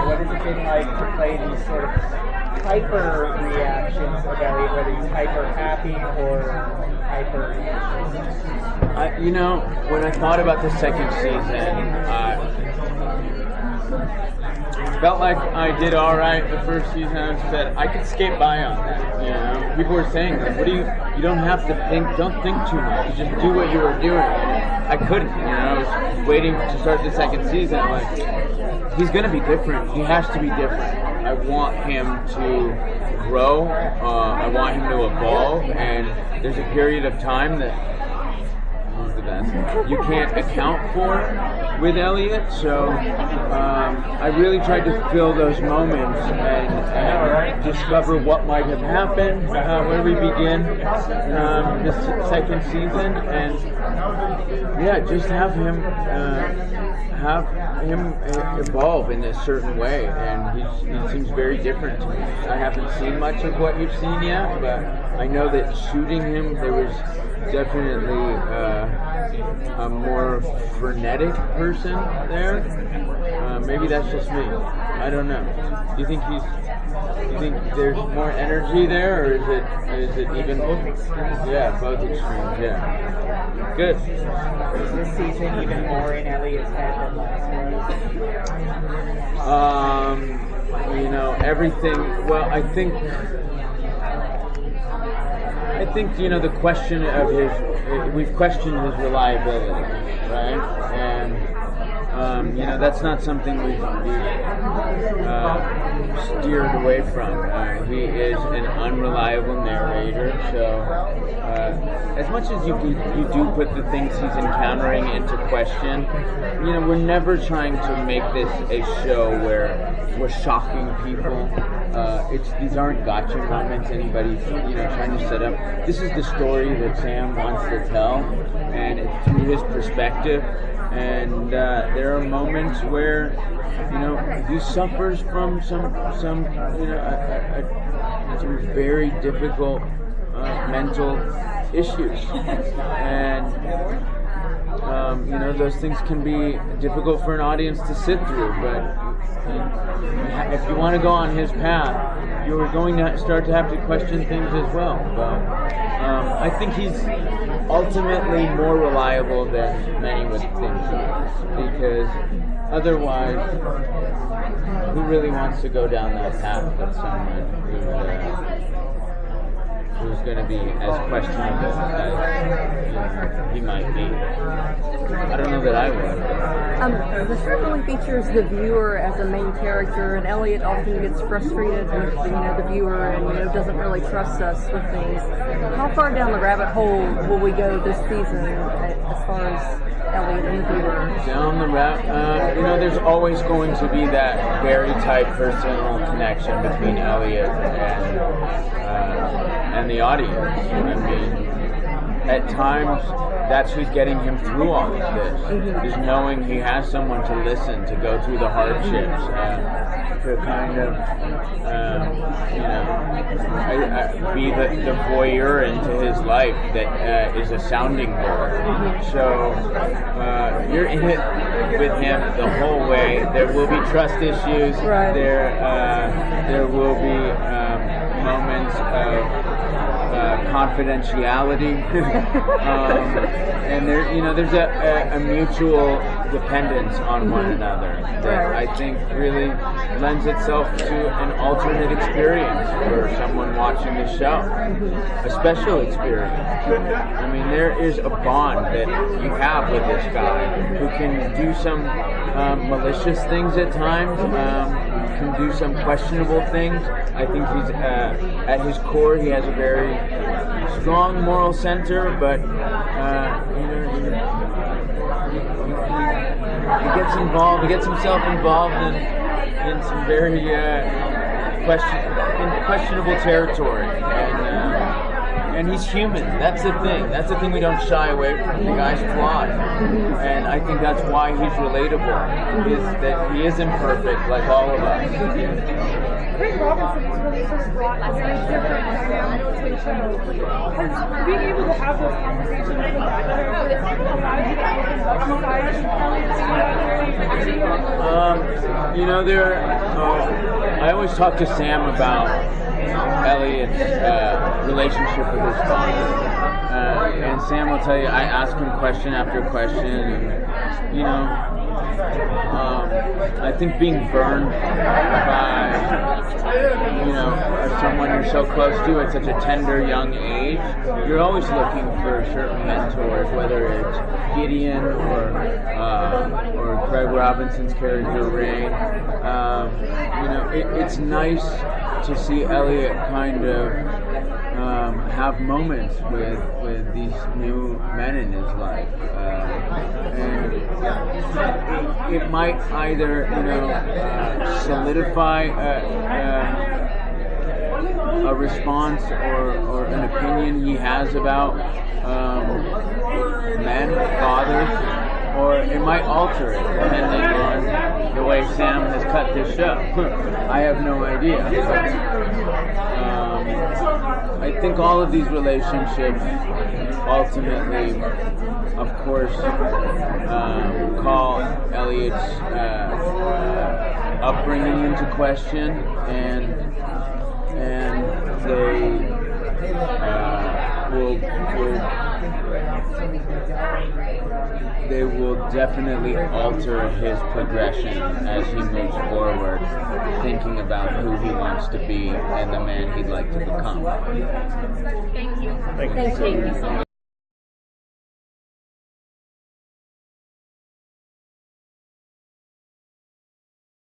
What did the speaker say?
What has it been like to play these sort of hyper reactions of Elliot, whether he's hyper happy or hyper? When I thought about the second season, felt like I did all right the first season. I said I could skate by on that. People were saying, like, "What do you don't have to think. Don't think too much. You just do what you were doing." I couldn't. I was waiting to start the second season. I'm like, he's gonna be different. He has to be different. I want him to grow. I want him to evolve. And there's a period of time that you can't account for with Elliot, so I really tried to fill those moments and discover what might have happened when we begin this second season, and just have him evolve in a certain way, and he seems very different to me. I haven't seen much of what you've seen yet, but I know that shooting him, there was definitely a more frenetic person there. Maybe that's just me. I don't know. Do you think there's more energy there, or is it even? Yeah, both extremes. Yeah. Good. Is this season even more in Elliot's head than last one? Everything. Well, I think the question of we've questioned his reliability, right? And that's not something we've steered away from. He is an unreliable narrator, so as much as you do put the things he's encountering into question, we're never trying to make this a show where we're shocking people. These aren't gotcha moments anybody's trying to set up. This is the story that Sam wants to tell, and it's through his perspective. And there are moments where he suffers from some very difficult mental issues, and those things can be difficult for an audience to sit through. But if you want to go on his path, you're going to start to have to question things as well. But I think he's ultimately more reliable than many would think he is, because otherwise, who really wants to go down that path with someone who's going to be as questionable as he might be? I don't know that I would. The show really features the viewer as a main character, and Elliot often gets frustrated with the viewer and doesn't really trust us with things. How far down the rabbit hole will we go this season as far as Elliot and the viewer? Down the there's always going to be that very tight personal connection between Elliot and the audience. I mean, at times, that's who's getting him through all of this, is knowing he has someone to listen, to go through the hardships, to kind of, be the voyeur into his life that is a sounding board. So you're in it with him the whole way. There will be trust issues. Right. There will be moments of confidentiality, and there's a mutual dependence on one another that I think really lends itself to an alternate experience for someone watching the show, a special experience. I mean, there is a bond that you have with this guy who can do some malicious things at times, can do some questionable things. I think he's at his core, he has a very strong moral center, but he gets involved. He gets himself involved in some very questionable territory, and he's human. That's the thing. That's the thing we don't shy away from. The guy's flawed, and I think that's why he's relatable. Is that he is imperfect, like all of us. Craig Robinson has really sort of brought a very different dynamic to the show. Has being able to have those conversations with that character allowed you to open up the side of I always talk to Sam about Elliot's relationship with his father. And Sam will tell you, I ask him question after question, and I think being burned by someone you're so close to at such a tender young age, you're always looking for certain mentors, whether it's Gideon or Craig Robinson's character Ray. It's nice to see Elliot kind of have moments with these new men in his life, and it might either solidify a response or an opinion he has about men, fathers, or it might alter it depending on the way Sam has cut this show. I have no idea. I think all of these relationships ultimately, of course, call Elliot's upbringing into question, and they will definitely alter his progression as he moves forward, thinking about who he wants to be and the man he'd like to become. Thank you so much.